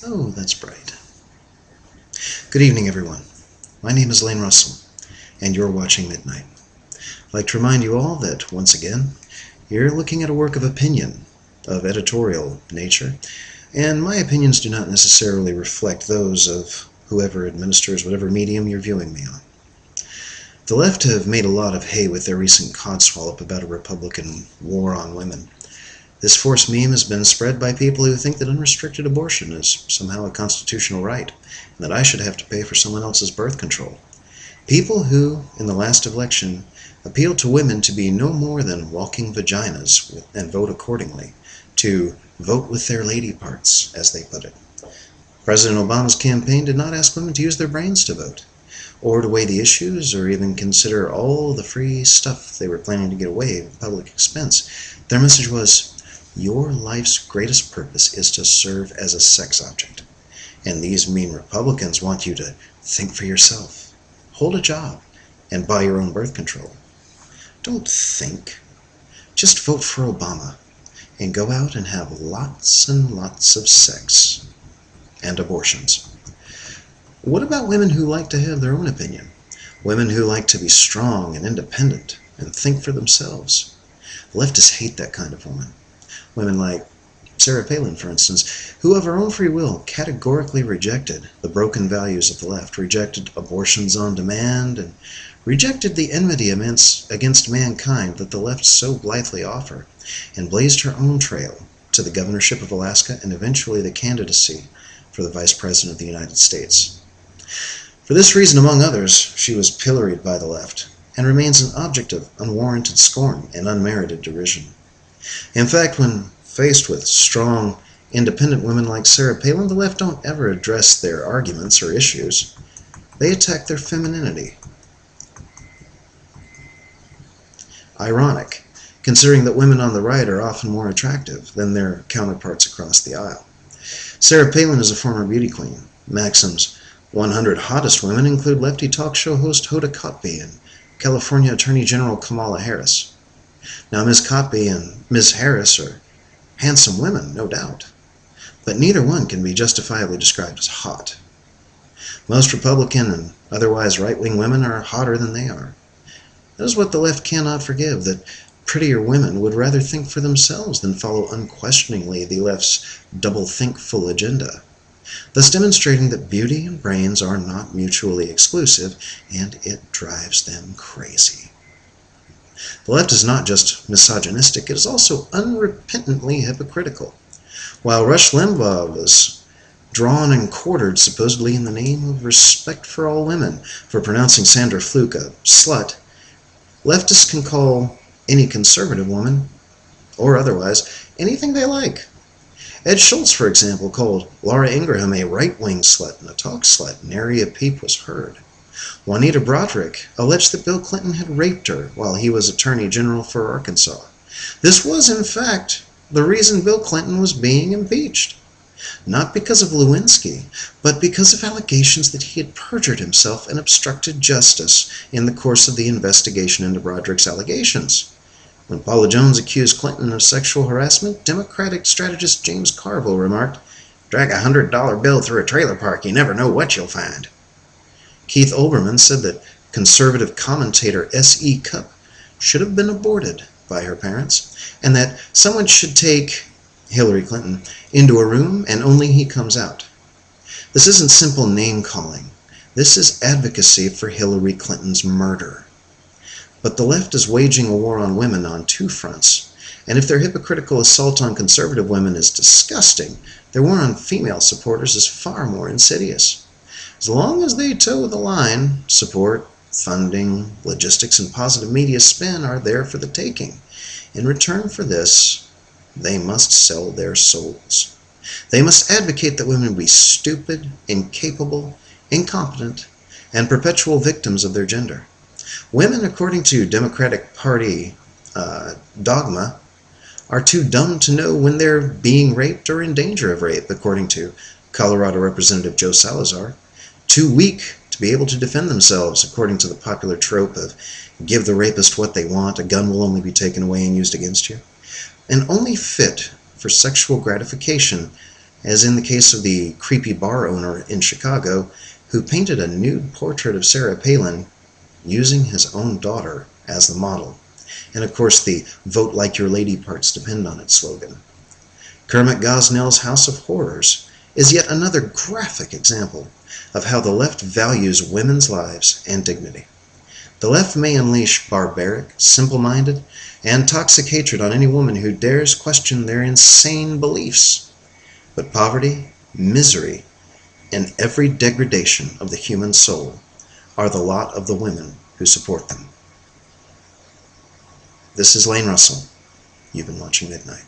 Oh, that's bright. Good evening, everyone. My name is Lane Russell, and you're watching Midnight. I'd like to remind you all that, once again, you're looking at a work of opinion, of editorial nature, and my opinions do not necessarily reflect those of whoever administers whatever medium you're viewing me on. The left have made a lot of hay with their recent codswallop about a Republican war on women. This forced meme has been spread by people who think that unrestricted abortion is somehow a constitutional right, and that I should have to pay for someone else's birth control. People who, in the last election, appealed to women to be no more than walking vaginas and vote accordingly, to vote with their lady parts, as they put it. President Obama's campaign did not ask women to use their brains to vote, or to weigh the issues, or even consider all the free stuff they were planning to get away at public expense. Their message was, your life's greatest purpose is to serve as a sex object. And these mean Republicans want you to think for yourself, hold a job, and buy your own birth control. Don't think. Just vote for Obama, and go out and have lots and lots of sex and abortions. What about women who like to have their own opinion? Women who like to be strong and independent and think for themselves. Leftists hate that kind of woman. Women like Sarah Palin, for instance, who of her own free will categorically rejected the broken values of the left, rejected abortions on demand, and rejected the enmity against mankind that the left so blithely offer, and blazed her own trail to the governorship of Alaska and eventually the candidacy for the Vice President of the United States. For this reason, among others, she was pilloried by the left, and remains an object of unwarranted scorn and unmerited derision. In fact, when faced with strong, independent women like Sarah Palin, the left don't ever address their arguments or issues. They attack their femininity. Ironic, considering that women on the right are often more attractive than their counterparts across the aisle. Sarah Palin is a former beauty queen. Maxim's 100 hottest women include lefty talk show host Hoda Kotb and California Attorney General Kamala Harris. Now, Ms. Kotb and Ms. Harris are handsome women, no doubt, but neither one can be justifiably described as hot. Most Republican and otherwise right-wing women are hotter than they are. That is what the left cannot forgive, that prettier women would rather think for themselves than follow unquestioningly the left's double-thinkful agenda, thus demonstrating that beauty and brains are not mutually exclusive, and it drives them crazy. The left is not just misogynistic, it is also unrepentantly hypocritical. While Rush Limbaugh was drawn and quartered supposedly in the name of respect for all women for pronouncing Sandra Fluke a slut, leftists can call any conservative woman, or otherwise, anything they like. Ed Schultz, for example, called Laura Ingraham a right-wing slut and a talk slut, nary a peep was heard. Juanita Broaddrick alleged that Bill Clinton had raped her while he was Attorney General for Arkansas. This was, in fact, the reason Bill Clinton was being impeached. Not because of Lewinsky, but because of allegations that he had perjured himself and obstructed justice in the course of the investigation into Broaddrick's allegations. When Paula Jones accused Clinton of sexual harassment, Democratic strategist James Carville remarked, "Drag a $100 bill through a trailer park, you never know what you'll find." Keith Olbermann said that conservative commentator S.E. Cupp should have been aborted by her parents, and that someone should take Hillary Clinton into a room and only he comes out. This isn't simple name-calling. This is advocacy for Hillary Clinton's murder. But the left is waging a war on women on two fronts, and if their hypocritical assault on conservative women is disgusting, their war on female supporters is far more insidious. As long as they toe the line, support, funding, logistics, and positive media spin are there for the taking. In return for this, they must sell their souls. They must advocate that women be stupid, incapable, incompetent, and perpetual victims of their gender. Women, according to Democratic Party dogma, are too dumb to know when they're being raped or in danger of rape, according to Colorado Representative Joe Salazar. Too weak to be able to defend themselves, according to the popular trope of give the rapist what they want, a gun will only be taken away and used against you. And only fit for sexual gratification as in the case of the creepy bar owner in Chicago who painted a nude portrait of Sarah Palin using his own daughter as the model. And of course the "Vote Like Your Lady Parts Depend on It" slogan. Kermit Gosnell's House of Horrors is yet another graphic example of how the left values women's lives and dignity. The left may unleash barbaric, simple-minded, and toxic hatred on any woman who dares question their insane beliefs. But poverty, misery, and every degradation of the human soul are the lot of the women who support them. This is Lane Russell. You've been watching Midnight.